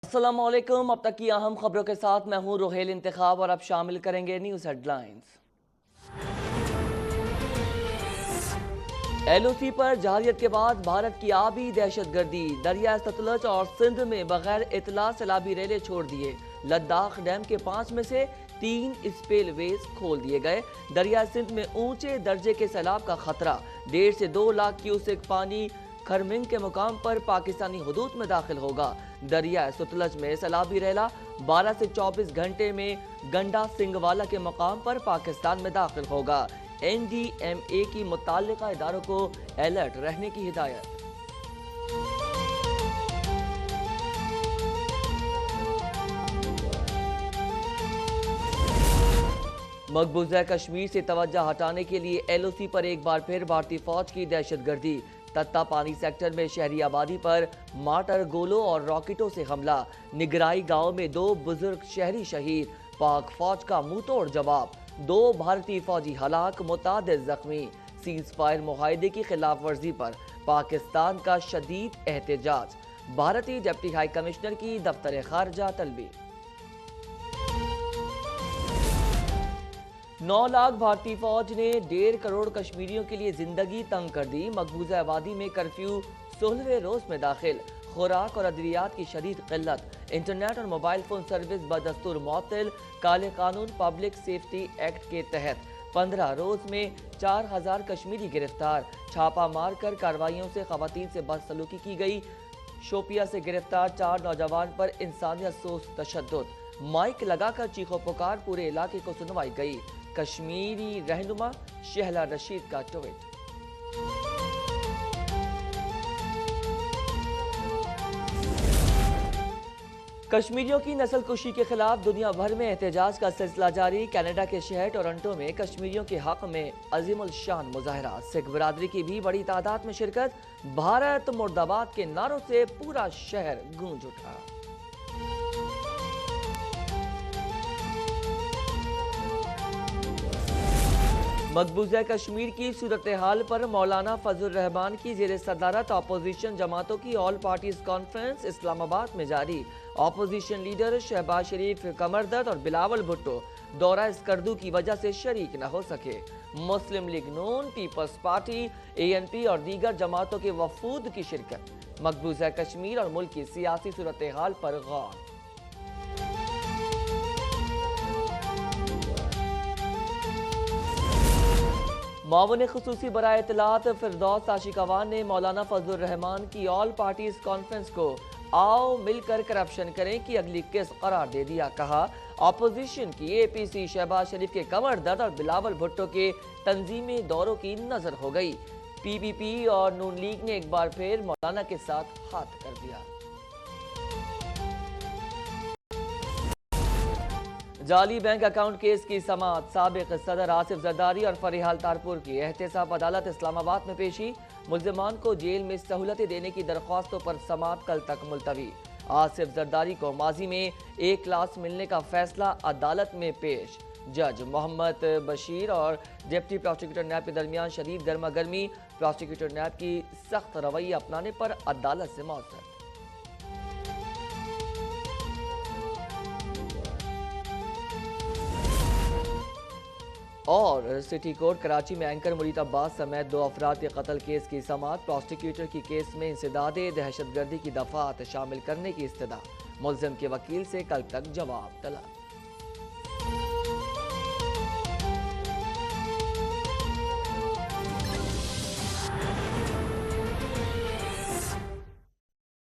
अस्सलाम वालेकुम। अब तक की अहम खबरों के साथ मैं हूं रोहेल इंतखाब और अब शामिल करेंगे न्यूज़ हेडलाइंस। एलओसी पर जारियत के बाद भारत की आबी दहशतगर्दी, दरिया सतलज और सिंध में बगैर इतला सैलाबी रेले छोड़ दिए। लद्दाख डैम के 5 में से 3 स्पिलवेज खोल दिए गए। दरिया सिंध में ऊंचे दर्जे के सैलाब का खतरा। 1.5 से 2 लाख क्यूसेक पानी खरमिंग के मुकाम पर पाकिस्तानी हुदूद में दाखिल होगा। दरिया सतलज में सैलाबी रेला 12 से 24 घंटे में गंडा सिंगवाला के मुकाम पर पाकिस्तान में दाखिल होगा। NDMA की मुताल्लिका इदारों को अलर्ट रहने की हिदायत। मकबूजा कश्मीर से तवज्जो हटाने के लिए LOC पर एक बार फिर भारतीय फौज की दहशतगर्दी। तत्ता पानी सेक्टर में शहरी आबादी पर मार्टर गोलों और रॉकेटों से हमला। निगराई गांव में 2 बुजुर्ग शहरी शहीद। पाक फौज का मुंह तोड़ जवाब। 2 भारतीय फौजी हलाक, मुतादिद जख्मी। सीज फायर मुआहदे की खिलाफ वर्जी पर पाकिस्तान का शदीद एहतजाज। भारतीय डिप्टी हाई कमिश्नर की दफ्तर खारजा तलबी। 9 लाख भारतीय फौज ने 1.5 करोड़ कश्मीरियों के लिए जिंदगी तंग कर दी। मकबूजा आबादी में कर्फ्यू 16वें रोज में दाखिल। खुराक और अद्वियात की शदीद किल्लत। इंटरनेट और मोबाइल फोन सर्विस बदस्तूर मुअत्तल। काले कानून पब्लिक सेफ्टी एक्ट के तहत 15 रोज में 4000 कश्मीरी गिरफ्तार। छापा मार कर कार्रवाइयों से खवातीन से बदसलूकी की गई। शोपिया से गिरफ्तार 4 नौजवान पर इंसानियत सोच तशद्दुद। माइक लगाकर चीखो पुकार, पूरे इलाके को सुनवाई गई। कश्मीरी रहनुमा शहला रशीद का ट्वीट। कश्मीरियों की नस्ल कुशी के खिलाफ दुनिया भर में एहतजाज का सिलसिला जारी। कनाडा के शहर टोरंटो में कश्मीरियों के हक में अजीमुल शान मुजाहरा। सिख बरादरी की भी बड़ी तादाद में शिरकत। भारत मुर्दाबाद के नारों से पूरा शहर गूंज उठा। मकबूजा कश्मीर की सूरत हाल पर मौलाना फजल रहमान की जेर सदारत अपोजिशन जमातों की ऑल पार्टीज कॉन्फ्रेंस इस्लामाबाद में जारी। अपोजिशन लीडर शहबाज शरीफ, कमर दर्द और बिलावल भुट्टो दौरा स्कर्दू की वजह से शरीक न हो सके। मुस्लिम लीग नून, पीपल्स पार्टी, ANP और दीगर जमातों के वफूद की शिरकत। मकबूजा कश्मीर और मुल्क की सियासी सूरत हाल पर गौर। मामून खुसूसी बराए इत्तलात फिरदौस आशिकवान ने मौलाना फजल रहमान की ऑल पार्टीज कॉन्फ्रेंस को आओ मिलकर करप्शन करें की अगली किस्त करार दे दिया। कहा अपोजिशन की APC शहबाज शरीफ के कमर दर्द और बिलावल भुट्टो के तंजीमी दौरों की नजर हो गई। PPP और नून लीग ने एक बार फिर मौलाना के साथ हाथ कर दिया। जाली बैंक अकाउंट केस की समाअत। साबिक सदर आसिफ जरदारी और फरीहाल तारपुर की एहतसाब अदालत इस्लामाबाद में पेशी। मुल्जिमान को जेल में सहूलतें देने की दरख्वास्तों पर समाअत कल तक मुलतवी। आसिफ जरदारी को माजी में A क्लास मिलने का फैसला अदालत में पेश। जज मोहम्मद बशीर और डिप्टी प्रोसिक्यूटर नैब के दरमियान शदीद गर्मा गर्मी। प्रोसिक्यूटर नैब की सख्त रवैया अपनाने पर अदालत से मौसर। और सिटी कोर्ट कराची में एंकर मुरीद अब्बास समेत 2 अफराद के कत्ल केस की समाअत। प्रोसिक्यूटर की केस में इंसदादे दहशतगर्दी की दफात शामिल करने की इस्तदा। मुल्जिम के वकील से कल तक जवाब तलब।